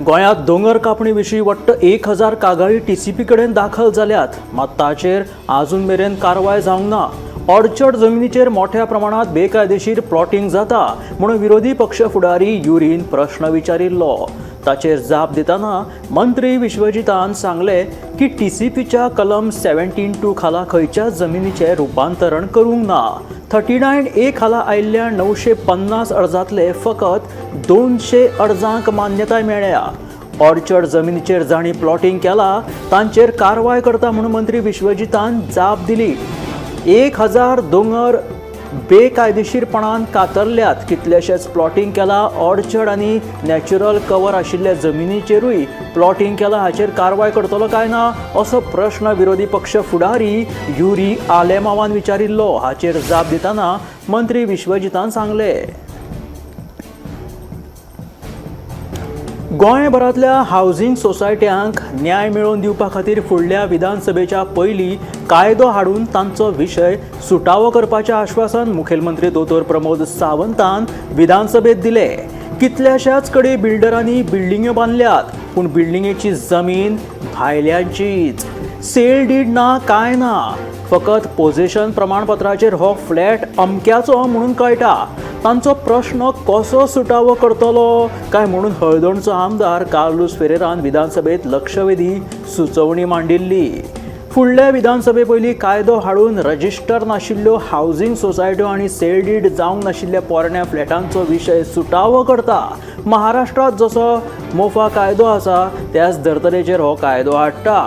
गोंयांत दोंगर कापणी विशीं वट्ट 1000 कागाळी टीसीपी कडेन दाखल जाल्यात, मात ताचेर आजून मेरेन कारवाय जावंक ना। ऑर्चर्ड जमनीचेर मोठ्या प्रमाणात बेकायदेशीर प्लॉटिंग जाता म्हणून विरोधी पक्ष फुडारी युरीन प्रश्न विचारिल्लो। ताचेर जाप दितना मंत्री विश्वजितान सांगले की टीसीपीच्या कलम 17(2) खाला खंयच्याच जमिनीचें रुपांतरण करूंक ना। 39A खाला आयिल्ल्या 950 अर्जांतले फकत 200 अर्जांक मान्यताय मेळ्ळ्या। ऑर्चर्ड जमिनीचेर जाणी प्लॉटिंग केला तांचेर कारवाय करता म्हणून मंत्री विश्वजितान जाप दिली। 1000 दोंगर बेकायदेशीरपणान कातरल्यात। कितलेशेच प्लॉटिंग केला। ऑर्चर्ड आनी नॅचरल कवर आशिल्ल्या जमिनीचेरूय प्लॉटिंग केला, हाचेर कारवाय करतलो काय ना असो प्रश्न विरोधी पक्ष फुडारी युरी आलेमावान विचारिल्लो। हाचेर जाप दितना मंत्री विश्वजितान सांगले, गोंयभरांतल्या हावजिंग सोसायट्यांक न्याय मेळोवन दिवपा खातीर फुडल्या विधानसभेच्या पयलीं कायदो हाडून तांचो विशय सुटावो करपाचें आश्वासन मुखेलमंत्री दोतोर प्रमोद सावंतान विधानसभेत दिले। कितल्याशाच कडे बिल्डरांनी बिल्डिंग्यो बांदल्यात, पूण बिल्डिंगेची जमीन भायल्यांचीच। सेल डीड ना काय ना, फकत पोझेशन प्रमाणपत्राचेर हो फ्लॅट अमक्याचो म्हणून कळटा। तांचो प्रश्न कसो सुटावो करतलो काय म्हणून हळदोणचो आमदार कार्लोस फेरेरान विधानसभेत लक्षवेधी सुचोवणी मांडिल्ली। फुडल्या विधानसभे पयलीं कायदो हाडून रजिस्टर नाशिल्ल्यो हावजिंग सोसायट्यो आनी सेल डीड जावंक नाशिल्ल्या पोरण्या फ्लॅटांचो विशय सुटावो करता। महाराष्ट्रात जसो मोफा कायदो आसा त्याच धर्तरेचेर हो कायदो हाडटा।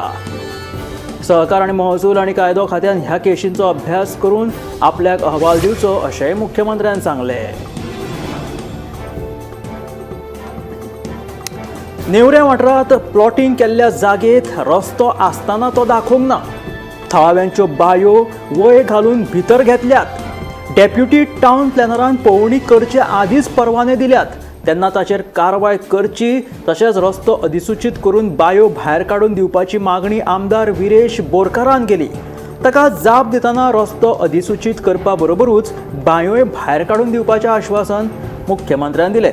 सहकार आनी महसूल आनी कायदो खात्यान ह्या केशींचो अभ्यास करून आपल्याक अहवाल दिवचो अशेंय मुख्यमंत्र्यान सांगले। नेवऱ्या वाठारांत प्लॉटिंग केल्ल्या जागेत रस्तो आसतना तो दाखोवंक ना। थळाव्यांच्यो बांयो वयर घालून भितर घेतल्यात। डेप्युटी टावन प्लॅनरान पळोवणी करचे आदींच परवाने दिल्यात, तेन्ना ताचेर कारवाय करची। तशेंच रस्तो अधिसूचित करून बांयो भायर काडून दिवपाची मागणी आमदार विरेश बोरकारान केली। ताका जाप दितना रस्तो अधिसूचित करपा बरोबरूच बांयोय भायर काडून दिवपाचें आश्वासन मुख्यमंत्र्यान दिलें।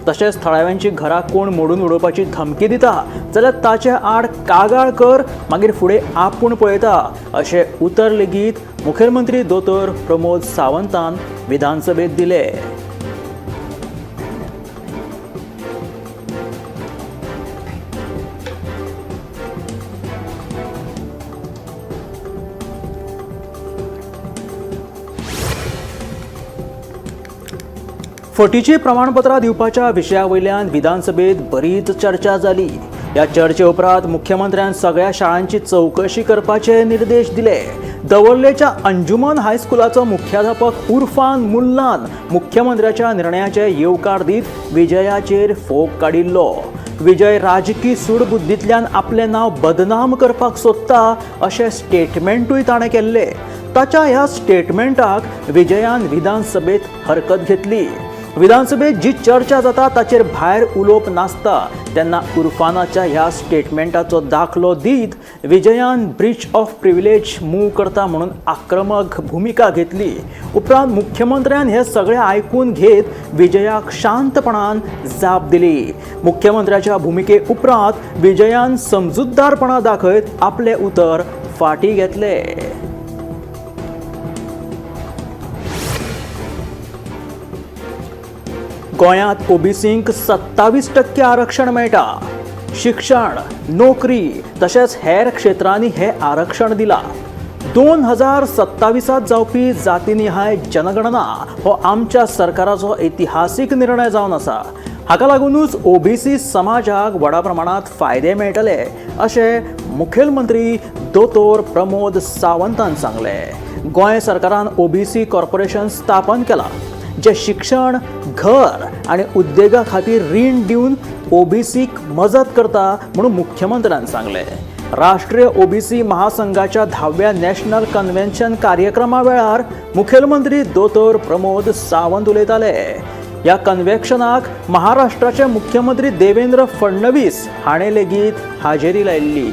तशेंच थळाव्यांची घरां कोण मोडून उडोवपाची धमकी दिता जाल्यार ताचे आड कागाळ कर, मागीर फुडें आपूण पळयता अशें उतर लेगीत मुखेलमंत्री दोतोर प्रमोद सावंतान विधानसभेत दिले। फटीची प्रमाणपत्रां दिवपाच्या विशया वयल्यान विधानसभेत बरीच चर्चा जाली। ह्या चर्चे उपरांत मुख्यमंत्र्यान सगळ्या शाळांची चवकशी करपाचे निर्देश दिले। दवर्लेच्या अंजुमन हायस्कुलाचो मुख्याध्यापक उर्फान मुल्लान मुख्यमंत्र्याच्या निर्णयाचे येवकार दीत विजयाचेर फोग काडिल्लो। विजय राजकी सूडबुद्धींतल्यान आपलें नांव बदनाम करपाक सोदता अशें स्टेटमेंटूय ताणें केल्लें। ताच्या ह्या स्टेटमेंटाक विजयान विधानसभेत हरकत घेतली। विधानसभेत जी चर्चा जाता ताचेर भायर उलोवप नासता तेन्ना उर्फानाच्या ह्या स्टेटमेंटाचो दाखलो दीत विजयान ब्रीच ऑफ प्रिविलेज मूव करता म्हणून आक्रमक भुमिका घेतली। उपरांत मुख्यमंत्र्यान हे सगळें आयकून घेत विजयाक शांतपणान जाप दिली। मुख्यमंत्र्याच्या भुमिके उपरांत विजयान समजूतदारपणा दाखयत आपले उतर फाटीं घेतले। गोंयांत ओबीसींक 27% आरक्षण मेळटा। शिक्षण, नोकरी तशेंच हेर क्षेत्रांनी हे आरक्षण दिला। 2027 जावपी जातीनिहाय जनगणना हो आमच्या सरकाराचो ऐतिहासीक निर्णय जावन आसा। हाका लागूनच ओबीसी समाजाक व्हडा प्रमाणात फायदे मेळटले अशें मुखेलमंत्री दोतोर प्रमोद सावंतान सांगले। गोंय सरकारान ओबीसी कॉर्पोरेशन स्थापन केला, जे शिक्षण, घर आनी उद्देगा खातीर रीण दिवन ओबीसीक मजत करता म्हणून मुख्यमंत्र्यान सांगले। राष्ट्रीय ओबीसी महासंघाच्या 10व्या नॅशनल कन्व्हेन्शन कार्यक्रमा वेळार मुखेलमंत्री दोतोर प्रमोद सावंत उलयताले। ह्या कन्व्हेन्शनाक महाराष्ट्राचे मुख्यमंत्री देवेंद्र फडणवीस हाणें लेगीत हाजेरी लायिल्ली।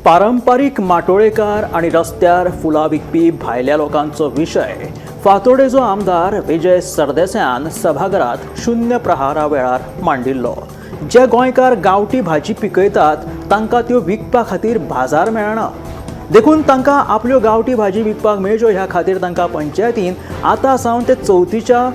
पारंपारीक माटोळेकार आणि रस्त्यार फुलां विकपी भायल्या लोकांचो विशय फातोडेचो आमदार विजय सरदेसायान सभाघरात शून्य प्रहारा वेळार मांडिल्लो. जे गोंयकार गांवठी भाजी पिकयतात तांकां त्यो विकपा खातीर बाजार मेळना. देखून तांकां आपल्यो गांवठी भाजी विकपाक मेळच्यो ह्या खातीर तांकां पंचायतीन आतां सावन ते चवथीच्या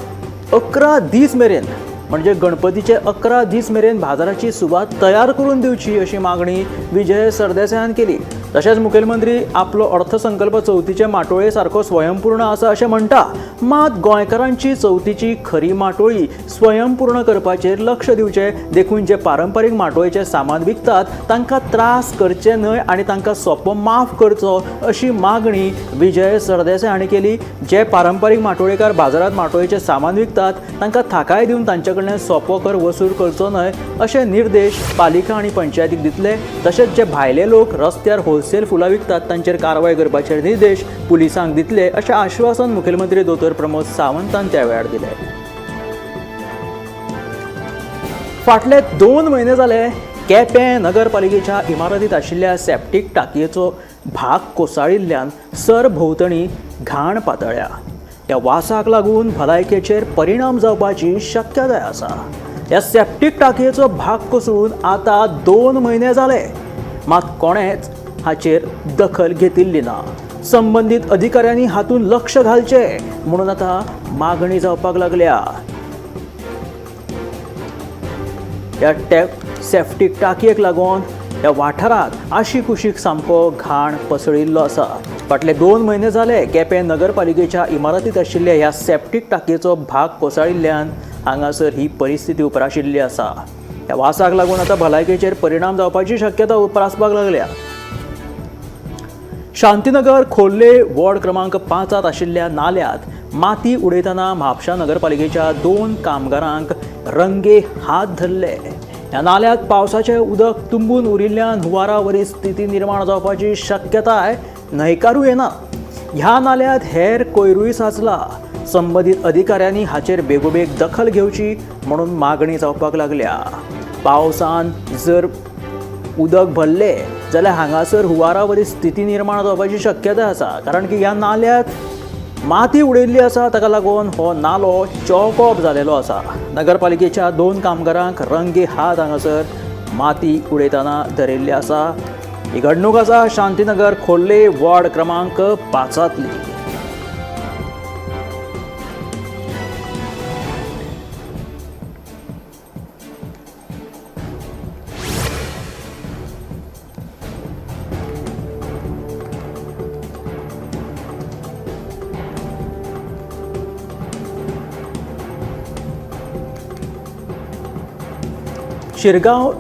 11 दीस मेरेन म्हणजे गणपतीचे 11 दीस मेरेन बाजाराची सुवात तयार करून दिवची अशी मागणी विजय सरदेसायान केली. तशेंच मुखेलमंत्री आपलो अर्थसंकल्प चवथीचे माटोळे सारको स्वयंपूर्ण आसा अशें म्हणटा. मात गोंयकारांची चवथीची खरी माटोळी स्वयंपूर्ण करपाचेर लक्ष दिवचें. देखून जे पारंपारीक माटोळेचें सामान विकतात तांकां त्रास करचे न्हय आनी तांकां सोपो माफ करचो अशी मागणी विजय सरदेसाय हांणी केली. जे पारंपारीक माटोळेकार बाजारात माटोळेचें सामान विकतात तांकां थाकाय दिवन तांचे कडल्यान सोपो कर वसूल करचो न्हय अशे निर्देश पालिका आनी पंचायतीक दितले. तशेंच जे भायले लोक रस्त्यार होलसेल फुलां विकतात तांचेर कारवाय करपाचे निर्देश पुलिसांक दितले अशें आश्वासन मुखेलमंत्री दोतोर प्रमोद सावंतान त्या वेळार दिलें. फाटले 2 म्हयने जाले केपें नगरपालिकेच्या इमारतींत आशिल्ल्या सेप्टीक टाकयेचो भाग कोसळिल्ल्यान सरभोंवतणी घाण पातळ्ळ्या. त्या वासाक लागून भलायकेचेर परिणाम जावपाची शक्यताय आसा. ह्या सेप्टीक टाकयेचो भाग कोसळून आतां 2 म्हयने जाले, मात कोणेच हाचेर दखल घेतिल्ली ना. संबंधीत अधिकाऱ्यांनी हातून लक्ष घालचे म्हणून आतां मागणी जावपाक लागल्या. ह्या सेप्टीक टाकयेक लागून ह्या वाठारांत आशिकुशीक सामको घाण पसळिल्लो आसा. फाटले 2 म्हयने जाले केपें नगरपालिकेच्या इमारतींत आशिल्ल्या ह्या सेप्टीक टाकयेचो भाग कोसळिल्ल्यान हांगासर ही परिस्थिती उप्राशिल्ली आसा. ह्या वासाक लागून आतां भलायकेचेर परिणाम जावपाची शक्यता उप्रासपाक लागल्या. शांतीनगर खोर्ले वॉर्ड क्रमांक 5 आशिल्ल्या नाल्यांत माती उडयतना म्हापशा नगरपालिकेच्या 2 कामगारांक रंगे हात धरले. ह्या नाल्यांत पावसाचें उदक तुंबून उरिल्ल्यान हुंवारावरी स्थिती निर्माण जावपाची शक्यताय न्हयकारूं येना. ह्या नाल्यांत हेर कोयरूय साचला. संबंधीत अधिकाऱ्यांनी हाचेर बेगोबेग दखल घेवची म्हणून मागणी जावपाक लागल्या. पावसान जर उदक भरले जाल्यार हांगासर हुंवारावरी स्थिती निर्माण जावपाची शक्यताय आसा. कारण की ह्या नाल्यांत माती उडयल्ली आसा ताका लागून हो नालो चॉकअप जालेलो आसा. नगरपालिकेच्या 2 कामगारांक रंगे हात हांगासर माती उडयतना धरिल्ली आसा. ही घडणूक आसा शांतीनगर खोर्ले वॉर्ड क्रमांक 5. शिरगांव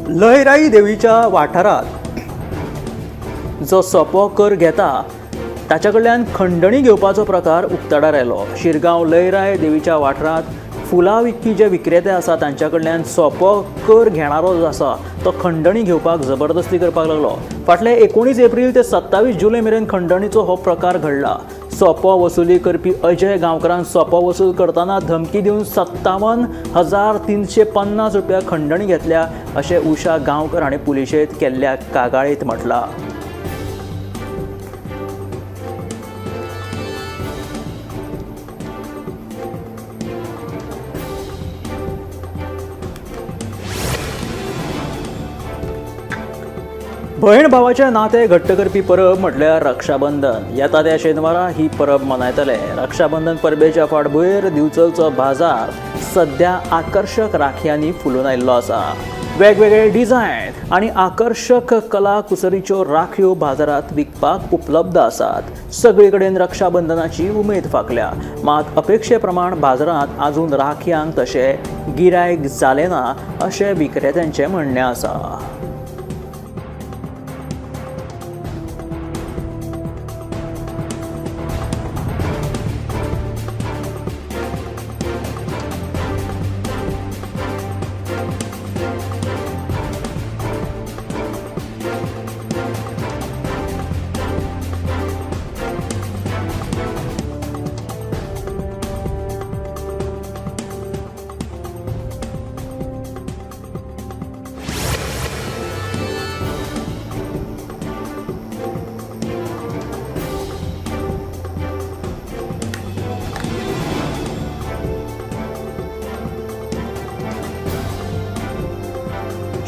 लयराई देवीच्या वाठारांत जो सोपो कर घेता ताच्या कडल्यान खंडणी घेवपाचो प्रकार उक्ताडार आयलो. शिरगांव लयराई देवीच्या वाठारांत फुलां विकपी जे विक्रेते आसा तांच्या कडल्यान सोपो कर घेणारो जो आसा तो खंडणी घेवपाक जबरदस्ती करपाक लागलो. फाटले 19 एप्रील ते 27 जुलय मेरेन खंडणीचो हो प्रकार घडला. सोपो वसुली करपी अजय गांवकारांक सोपो वसूल करतना धमकी दिवन 57,350 रुपया खंडणी घेतल्या अशें उशा गांवकर हांणी पुलिशेंत केल्ल्या कागाळीत म्हटलां. भयण भावाचे नाते घट्ट करपी परब म्हटल्यार रक्षाबंधन. येता त्या शेनवारा ही परब मनयतले. रक्षाबंधन परबेच्या फाटभुंयेर दिवचलचो बाजार सध्या आकर्षक राखयांनी फुलून आयिल्लो आसा. वेगवेगळे डिझायन आनी आकर्षक कला कुसरीच्यो राखयो बाजारात विकपाक उपलब्ध आसात. सगळे कडेन रक्षाबंधनाची उमेद फाकल्या. मात अपेक्षे प्रमाण बाजारांत आजून राखयांक तशें गिरायक जालें ना अशें विक्रेत्यांचें म्हणणें आसा.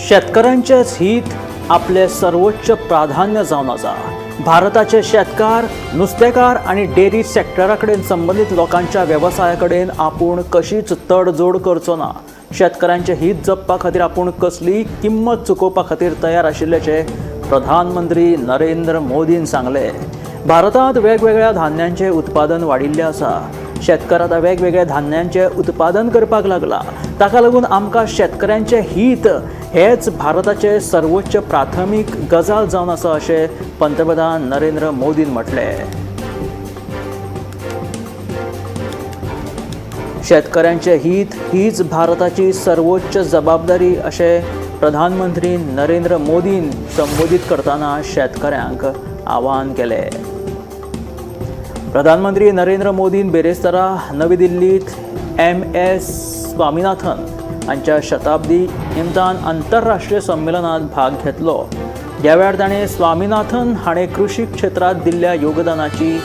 शेतकऱ्यांचेच हित आपले सर्वोच्च प्राधान्य जावन आसा. भारताचे शेतकार, नुस्तेकार आणि डेअरी सेक्टरा कडेन संबंधित लोकांच्या वेवसाया कडेन आपूण कशीच तडजोड करचो ना. शेतकऱ्यांचे हित जपपा खातीर आपूण कसलीय किंमत चुकोवपा खातीर तयार आशिल्ल्याचे प्रधानमंत्री नरेंद्र मोदीन सांगले. भारतांत वेगवेगळ्या धान्यांचे उत्पादन वाडिल्लें आसा. शेतकार आतां वेगवेगळ्या धान्यांचे उत्पादन करपाक लागला. ताका लागून आमकां शेतकऱ्यांचे हित हेच भारताचे सर्वोच्च प्राथमीक गजाल जावन आसा अशें पंतप्रधान नरेंद्र मोदीन म्हटलें. शेतकऱ्यांचे हित हीच भारताची सर्वोच्च जबाबदारी अशें प्रधानमंत्री नरेंद्र मोदीन संबोधीत करतना शेतकऱ्यांक आवाहन केलें. प्रधानमंत्री नरेंद्र मोदीन बेरेस्तारा नवी दिल्लीत MS स्वामीनाथन हांच्या शताब्दी निमतान आंतरराष्ट्रीय संमेलनात भाग घेतलो. ह्या वेळार ताणें स्वामीनाथन हाणें कृशी क्षेत्रांत दिल्ल्या योगदानाची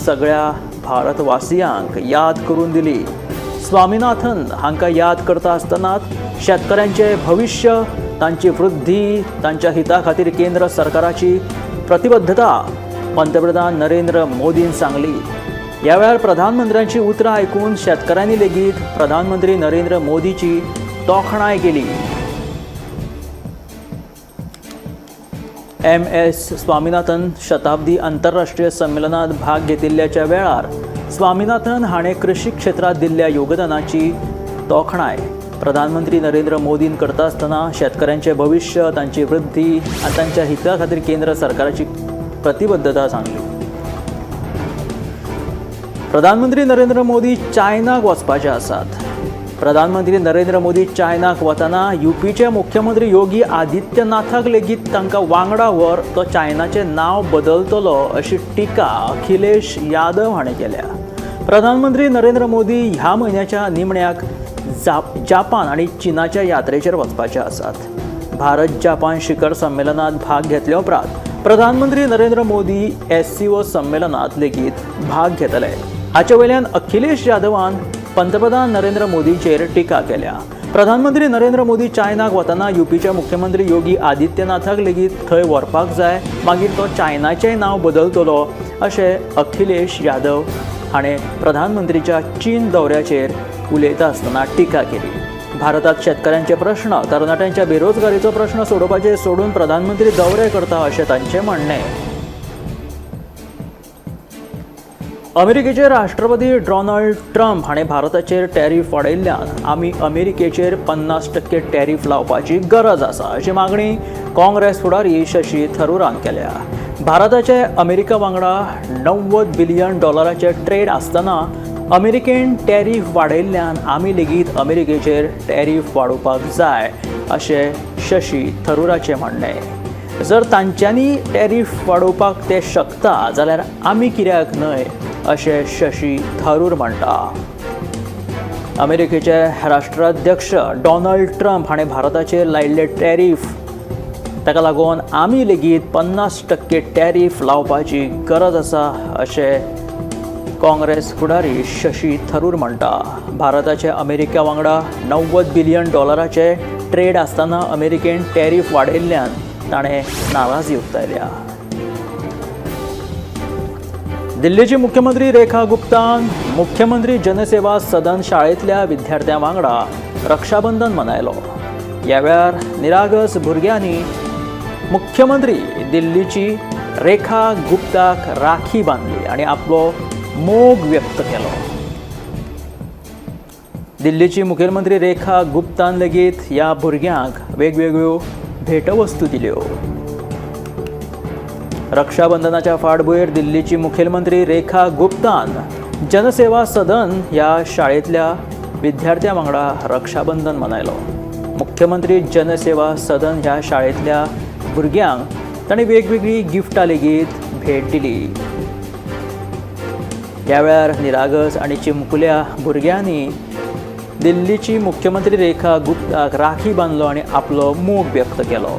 सगळ्या भारतवासियांक याद करून दिली. स्वामीनाथन हांकां याद करता आसतनाच शेतकऱ्यांचे भविष्य, तांची वृद्धी, तांच्या हिता खातीर केंद्र सरकाराची प्रतिबद्धता पंतप्रधान नरेंद्र मोदीन सांगली. ह्या वेळार प्रधानमंत्र्यांची उतरां आयकून शेतकऱ्यांनी लेगीत प्रधानमंत्री नरेंद्र मोदीची तोखणाय केली. MS स्वामीनाथन शताब्दी आंतरराष्ट्रीय संमेलनात भाग घेतिल्ल्याच्या वेळार स्वामीनाथन हाणें कृशी क्षेत्रांत दिल्ल्या योगदानाची तोखणाय प्रधानमंत्री नरेंद्र मोदीन करता आसतना शेतकऱ्यांचे भविष्य, तांची वृद्धी आनी तांच्या हिता खातीर केंद्र सरकाराची प्रतिबद्धता सांगली. प्रधानमंत्री नरेंद्र मोदी चायनाक वचपाचे आसात. प्रधानमंत्री नरेंद्र मोदी चायनाक वतना UPचे मुख्यमंत्री योगी आदित्यनाथाक लेगीत तांकां वांगडा व्हर तो चायनाचें नांव बदलतलो अशी टिका अखिलेश यादव हाणें केल्या. प्रधानमंत्री नरेंद्र मोदी ह्या म्हयन्याच्या निमण्याक जापान आनी चीनाच्या यात्रेचेर वचपाचे आसात. भारत जापान शिखर संमेलनात भाग घेतल्या उपरांत प्रधानमंत्री नरेंद्र मोदी SCO संमेलनात लेगीत भाग घेतले. हाचे वयल्यान अखिलेश यादवान पंतप्रधान नरेंद्र मोदींचेर टिका केल्या. प्रधानमंत्री नरेंद्र मोदी चायनाक वतना UPचे मुख्यमंत्री योगी आदित्यनाथाक लेगीत थंय व्हरपाक जाय, मागीर तो चायनाचेंय नांव बदलतलो अशें अखिलेश यादव हाणें प्रधानमंत्रीच्या चीन दौऱ्याचेर उलयता आसतना टिका केली. भारतात शेतकऱ्यांचे प्रश्न, तरणाट्यांच्या बेरोजगारीचो प्रश्न सोडोवपाचे सोडून प्रधानमंत्री दौरे करता अशें तांचें म्हणणें. अमेरिकेचे राष्ट्रपती डोनाल्ड ट्रम्प हाणें भारताचेर टॅरिफ वाडयल्ल्यान आमी अमेरिकेचेर 50% टॅरिफ लावपाची गरज आसा अशी मागणी काँग्रेस फुडारी शशी थरूरान केल्या. भारताचे अमेरिका वांगडा $90 बिलियन ट्रेड आसतना अमेरिकेन टॅरिफ वाडयल्ल्यान आमी लेगीत अमेरिकेचेर टॅरिफ वाडोवपाक जाय अशें शशी थरूराचें म्हणणें. जर तांच्यांनी टॅरिफ वाडोवपाक ते शकता जाल्यार आमी कित्याक न्हय अशें शशी थरूर म्हणटा. अमेरिकेचे राष्ट्राध्यक्ष डोनाल्ड ट्रम्प हाणें भारताचेर लायिल्ले टॅरिफ, ताका लागून आमी लेगीत 50% टॅरिफ लावपाची गरज आसा अशें काँग्रेस फुडारी शशी थरूर म्हणटा. भारताचे अमेरिका वांगडा $90 बिलियन ट्रेड आसतना अमेरिकेन टॅरिफ वाडयल्ल्यान ताणें नाराजी उक्तायल्या. दिल्लीची मुख्यमंत्री रेखा गुप्तान मुख्यमंत्री जनसेवा सदन शाळेंतल्या विद्यार्थ्यां वांगडा रक्षाबंधन मनयलो. ह्या वेळार निरागस भुरग्यांनी मुख्यमंत्री दिल्लीची रेखा गुप्ताक राखी बांदली आनी आपलो मोग व्यक्त केलो. दिल्लीची मुखेलमंत्री रेखा गुप्तान लेगीत ह्या भुरग्यांक वेगवेगळ्यो भेटवस्तू दिल्यो. रक्षाबंधनाच्या फाटभुंयेर दिल्लीची मुखेलमंत्री रेखा गुप्तान जनसेवा सदन ह्या शाळेंतल्या विद्यार्थ्यां वांगडा रक्षाबंधन मनयलो. मुख्यमंत्री जनसेवा सदन ह्या शाळेंतल्या भुरग्यांक ताणें वेगवेगळी गिफ्टां लेगीत भेट दिली. ह्या वेळार निरागस आनी चिमकुल्या भुरग्यांनी दिल्लीची मुख्यमंत्री रेखा गुप्ताक राखी बांदलो आनी आपलो मोग व्यक्त केलो.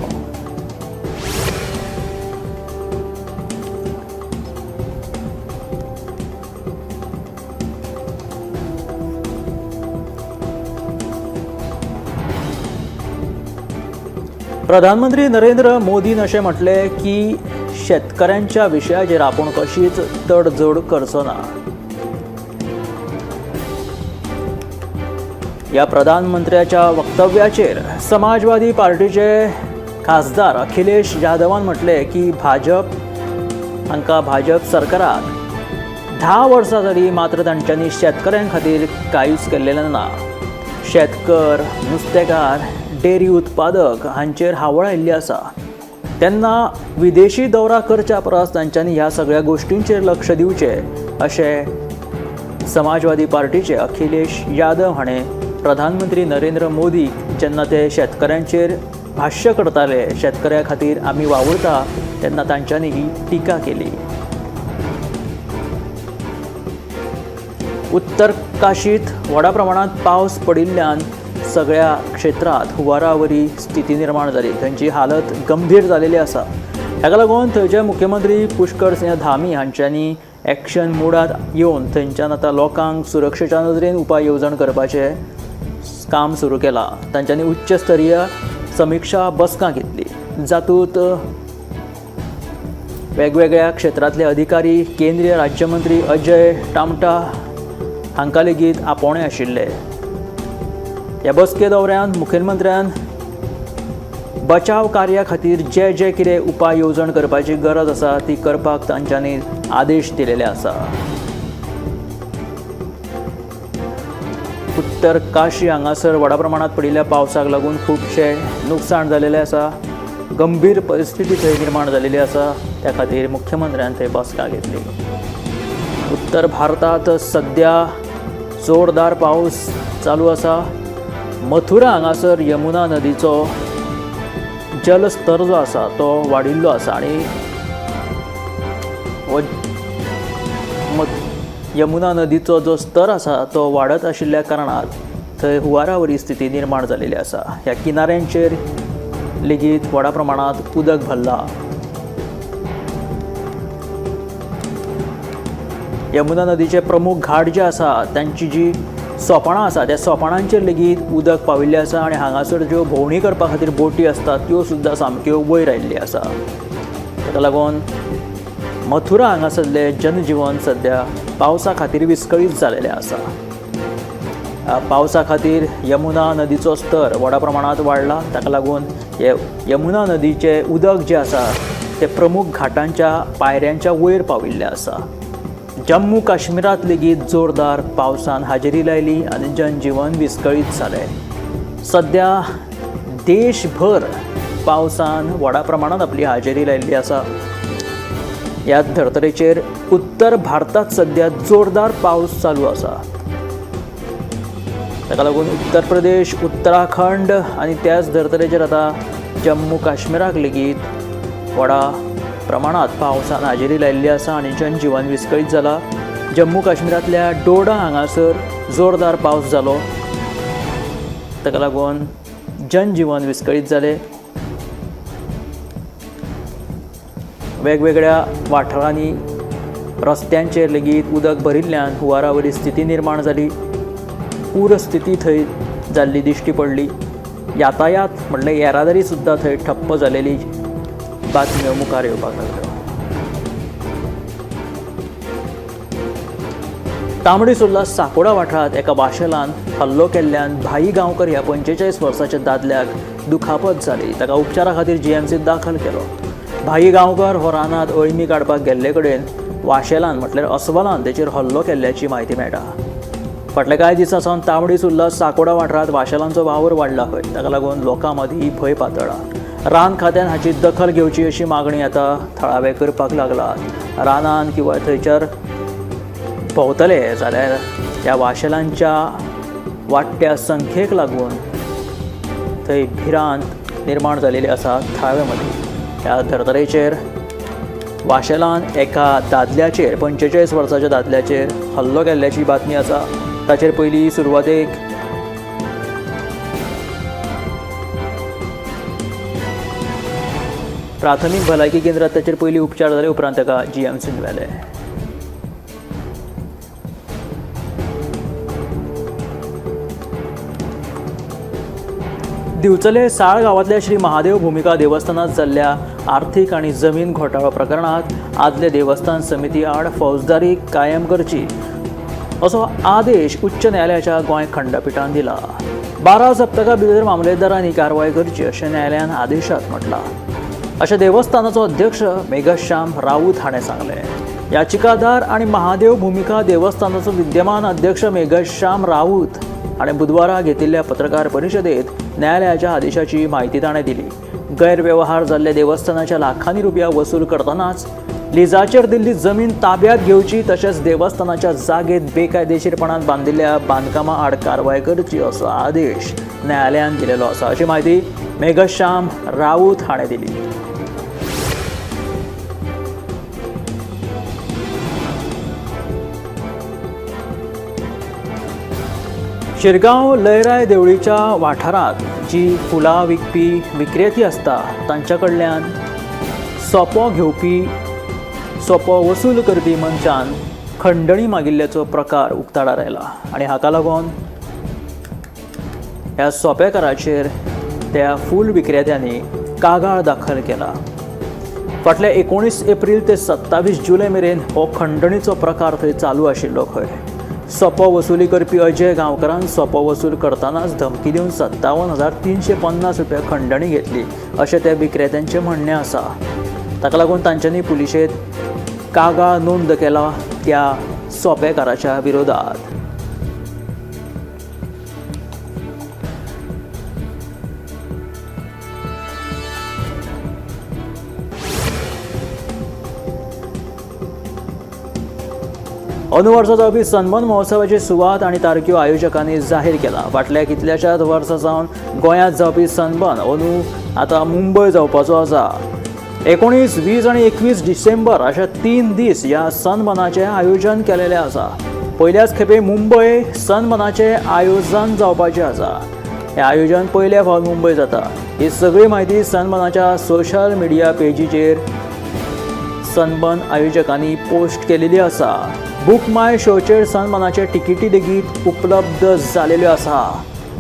प्रधानमंत्री नरेंद्र मोदीन अशें म्हटलें की शेतकऱ्यांच्या विशयाचेर आपूण कशीच तडजोड करचो ना. या प्रधानमंत्र्याच्या वक्तव्याचेर समाजवादी पार्टीचे खासदार अखिलेश यादवान म्हटले की भाजप सरकाराक 10 वर्सां जाली, मात्र तांच्यांनी शेतकऱ्यां खातीर कांयच केल्लें ना. शेतकार, नुस्तेकार, डेअरी उत्पादक हांचेर हावळ आयिल्ली आसा. तेन्ना विदेशी दौरा करच्या परस तांच्यांनी ह्या सगळ्या गोश्टींचेर लक्ष दिवचें अशें समाजवादी पार्टीचे अखिलेश यादव हाणें प्रधानमंत्री नरेंद्र मोदी जेन्ना ते शेतकऱ्यांचेर भाष्य करताले, शेतकऱ्या खातीर आमी वावुरता, तेन्ना तांच्यांनी ही टिका केली. उत्तर काशीत व्हडा प्रमाणांत पावस पडिल्ल्यान सगळ्या क्षेत्रांत हुंवारावरी स्थिती निर्माण जाली. थंयची हालत गंभीर जालेली आसा. ताका लागून थंयचे मुख्यमंत्री पुष्कर सिंह धामी हांच्यांनी एक्शन मोडांत येवन थंयच्यान आतां लोकांक सुरक्षेच्या नदरेन उपाय येवजण करपाचें काम सुरू केलां. तांच्यांनी उच्चस्तरीय समिक्षा बसका घेतली. जातूंत वेगवेगळ्या क्षेत्रांतले अधिकारी, केंद्रीय राज्यमंत्री अजय टामटा हांकां लेगीत आपोवणे आशिल्ले. ह्या बसके दौऱ्यांत मुखेलमंत्र्यान बचाव कार्या खातीर जे कितें उपाय येवजण करपाची गरज आसा ती करपाक तांच्यांनी आदेश दिलेले आसा. उत्तर काशी हांगासर व्हडा प्रमाणांत पडिल्ल्या पावसाक लागून खुबशे नुकसाण जालेलें आसा. गंभीर परिस्थिती थंय निर्माण जालेली आसा. त्या खातीर मुख्यमंत्र्यान थंय बसका घेतली. उत्तर भारतांत सद्या जोरदार पावस चालू आसा. मथुरा हांगासर यमुना नदीचो जलस्तर जो आसा तो वाडिल्लो आसा आनी यमुना नदीचो जो स्तर आसा तो वाडत आशिल्ल्या कारणान थंय हुंवारावरी स्थिती निर्माण जालेली आसा. ह्या किनाऱ्यांचेर लेगीत व्हडा प्रमाणांत उदक भरलां. यमुना नदीचे प्रमुख घाट जे आसा तांची जी सोपाणां आसा त्या सोपाणांचेर लेगीत उदक पाविल्लें आसा आनी हांगासर ज्यो भोंवडी करपा खातीर बोटी आसतात त्यो सुद्दां सामक्यो वयर आयिल्ल्यो आसा. ताका लागून मथुरा हांगासरलें जनजीवन सद्या पावसा खातीर विस्कळीत जालेलें आसा. पावसा खातीर यमुना नदीचो स्तर व्हडा प्रमाणांत वाडला. ताका लागून यमुना नदीचें उदक जें आसा तें प्रमुख घाटांच्या पायऱ्यांच्या वयर पाविल्लें आसा. जम्मू काश्मीरात लेगीत जोरदार पावसान हाजेरी लायली आनी जनजीवन विस्कळीत जालें. सद्या देशभर पावसान व्हडा प्रमाणांत आपली हाजेरी लायिल्ली आसा. ह्या धर्तरेचेर उत्तर भारतांत सद्या जोरदार पावस चालू आसा. ताका लागून उत्तर प्रदेश, उत्तराखंड आनी त्याच धर्तरेचेर आतां जम्मू काश्मीराक लेगीत व्हडा प्रमाणांत पावसान हाजेरी लायिल्ली आसा आनी जनजीवन विस्कळीत जालां. जम्मू काश्मीरांतल्या डोडा हांगासर जोरदार पावस जालो. ताका लागून जनजीवन विस्कळीत जालें. वेगवेगळ्या वाठारांनी रस्त्यांचेर लेगीत उदक भरिल्ल्यान हुंवारावरी स्थिती निर्माण जाली. पूरस्थिती थंय जाल्ली दिश्टी पडली. यातायात म्हणल्यार येरादारी सुद्दां थंय ठप्प जालेली बातम्यो मुखार येवपाक लागल्यो. तांबडी सुर्ला साकोडा वाठारांत एका वाशेलान हल्लो केल्ल्यान भाई गांवकर ह्या 45 वर्सांच्या दादल्याक दुखापत जाली. ताका उपचारा खातीर जीएमसीत दाखल केलो. भाई गांवकर हो रानांत अळमी काडपाक गेल्ले कडेन वाशेलान म्हटल्यार अस्वलान तेचेर हल्लो केल्ल्याची म्हायती मेळटा. फाटल्या कांय दिसांसावन तांबडी सुर्ला साकोडा वाठारांत वाशेलांचो वावर वाडला खंय. ताका लागून लोकां मदीं भंय पातळ्ळा. रान खात्यान हाची दखल घेवची अशी मागणी आतां थळावे करपाक लागलात. रानान किंवा थंयच्यार भोंवतले जाल्यार त्या वाशेलांच्या वाडट्या संख्येक लागून थंय भिरांत निर्माण जालेली आसा थळावे मदीं. ह्या धर्तरेचेर वाशेलान एका दादल्याचेर 45 वर्साच्या दादल्याचेर हल्लो केल्ल्याची बातमी आसा. ताचेर पयलीं सुरवातेक प्राथमीक भलायकी केंद्रात ताचेर पयलीं उपचार जाले. उपरांत ताका जीएमसींत व्हेले. दिवचले साळ गांवांतल्या श्री महादेव भूमिका देवस्थानात जाल्ल्या आर्थीक आनी जमीन घोटाळो प्रकरणात आदले देवस्थान समिती आड फौजदारी कायम करची असो आदेश उच्च न्यायालयाच्या गोंय खंडपीठान दिला. 12 सप्तकां भितर मामलेदारांनी कारवाय करची अशें न्यायालयान आदेशात म्हटलां. अशें देवस्थानाचो अध्यक्ष मेघश्याम राऊत हाणें सांगलें. याचिकादार आनी महादेव भूमिका देवस्थानाचो विद्यमान अध्यक्ष मेघश्याम राऊत हाणें बुधवारा घेतिल्ल्या पत्रकार परिशदेंत न्यायालयाच्या आदेशाची म्हायती ताणें दिली. गैरव्यवहार जाल्ले देवस्थानाच्या लाखांनी रुपया वसूल करतनाच लिजाचेर दिल्ली जमीन ताब्यात घेवची तशेंच देवस्थानाच्या जागेत बेकायदेशीरपणान बांदिल्ल्या बांदकामां आड कारवाय करची असो आदेश न्यायालयान दिलेलो आसा अशी म्हायती मेघश्याम राऊत हाणें दिली. शिरगांव लयराय देवळीच्या वाठारांत जी फुलां विकपी विक्रेती आसता तांच्या कडल्यान सोपो वसूल करपी मनशान खंडणी मागिल्ल्याचो प्रकार उक्ताडार आयला आनी हाका लागून ह्या सोंपेकाराचेर त्या फूल विक्रेत्यांनी कागाळ दाखल केला. फाटल्या 19 एप्रील ते 27 जुलय मेरेन हो खंडणीचो प्रकार थंय चालू आशिल्लो. खंय सोपो वसुली करपी अजय गांवकारान सोपो वसूल करतनाच धमकी दिवन 57,350 रुपया खंडणी घेतली अशें त्या विक्रेत्यांचें म्हणणें आसा. ताका लागून तांच्यांनी पुलिशेंत कागाळ नोंद केला त्या सोंपेकाराच्या विरोधात. अंदू वर्सा जावपी सनबर्न महोत्सवाची सुवात आनी तारखो आयोजकांनी जाहीर केला. फाटल्या कितल्याशाच वर्सां सावन गोंयांत जावपी सनबर्न अंदू आतां मुंबय जावपाचो आसा. 19, 20 आनी 21 डिसेंबर अशे 3 दीस ह्या सनबर्नाचें आयोजन केलेलें आसा. पयल्याच खेपे मुंबय सनबर्नाचें आयोजन जावपाचें आसा. हें आयोजन पयल्या फावट मुंबय जाता. ही सगळी म्हायती सनबर्नाच्या सोशल मिडिया पेजीचेर सनबर्न आयोजकांनी पोस्ट केलेली आसा. बुक माय शोचेर सनबर्नाचे तिकीटी लेगीत उपलब्ध जालेल्यो आसा.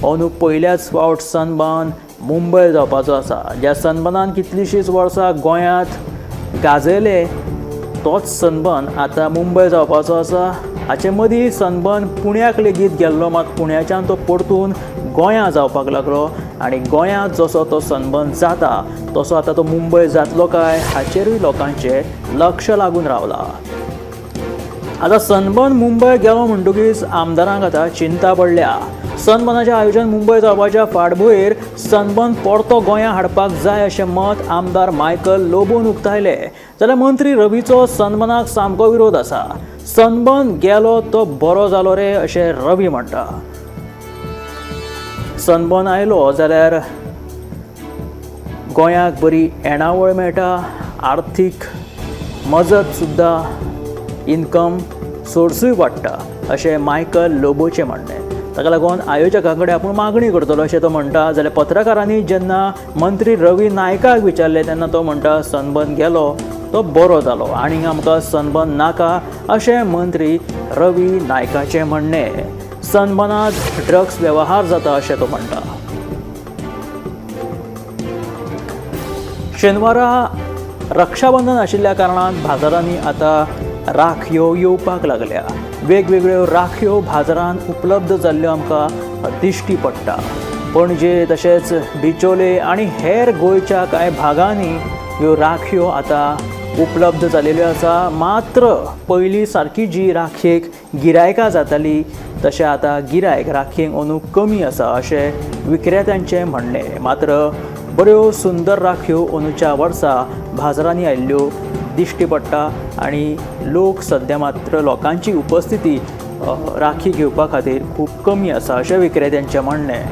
अंदू पयल्याच फावट सनबर्न मुंबय जावपाचो आसा. ज्या सनबर्नान कितलींशींच वर्सां गोंयांत गाजयले तोच सनबर्न आतां मुंबय जावपाचो आसा. हाचे मदीं सनबर्न पुण्याक लेगीत गेल्लो, मात पुण्याच्यान तो परतून गोंयां जावपाक लागलो आनी गोंयांत जसो तो सनबर्न जाता तसो आतां तो मुंबय जातलो काय हाचेरूय लोकांचें लक्ष लागून रावलां. आतां सनबर्न मुंबय गेलो म्हणटकीच आमदारांक आतां चिंता पडल्या. सनबर्नाचें आयोजन मुंबय जावपाच्या फाटभुंयेर सनबर्न परतो गोंयां हाडपाक जाय अशें मत आमदार मायकल लोबोन उक्तायले. जाल्यार मंत्री रवीचो सनबर्नाक सामको विरोध आसा. सनबर्न गेलो तो बरो जालो रे अशें रवी म्हणटा. सनबर्न आयलो जाल्यार गोंयाक बरी येणावळ मेळटा, आर्थीक मजत सुद्दां, इन्कम सोर्सूय वाडटा अशें मायकल लोबोचें म्हणणें. ताका लागून आयोजकां कडेन आपूण मागणी करतलो अशें तो म्हणटा. जाल्यार पत्रकारांनी जेन्ना मंत्री रवी नायकाक विचारलें तेन्ना तो म्हणटा सनबर्न गेलो तो बरो जालो आनीक आमकां सनबर्न नाका अशें मंत्री रवी नायकाचें म्हणणें. सनबर्नांत ड्रग्स वेवहार जाता अशें तो म्हणटा. शेनवारा रक्षाबंधन आशिल्ल्या कारणान बाजारांनी आतां राखयो येवपाक लागल्या. वेगवेगळ्यो राखयो बाजारांत उपलब्ध जाल्ल्यो आमकां दिश्टी पडटा. पणजे तशेंच बिचोले आनी हेर गोंयच्या कांय भागांनी ह्यो राखयो आतां उपलब्ध जालेल्यो आसा. मात्र पयलीं सारकी जी राखयेक गिरायकां जातालीं तशें आतां गिरायक राखयेक अंदू कमी आसा अशें विक्रेत्यांचें म्हणणें. मात्र बऱ्यो सुंदर राखयो अंदूच्या वर्सा बाजारांनी आयिल्ल्यो दिश्टी पडटा आनी लोक सद्या मात्र लोकांची उपस्थिती राखी घेवपा खातीर खूब कमी आसा अशें विक्रेत्यांचें म्हणणें.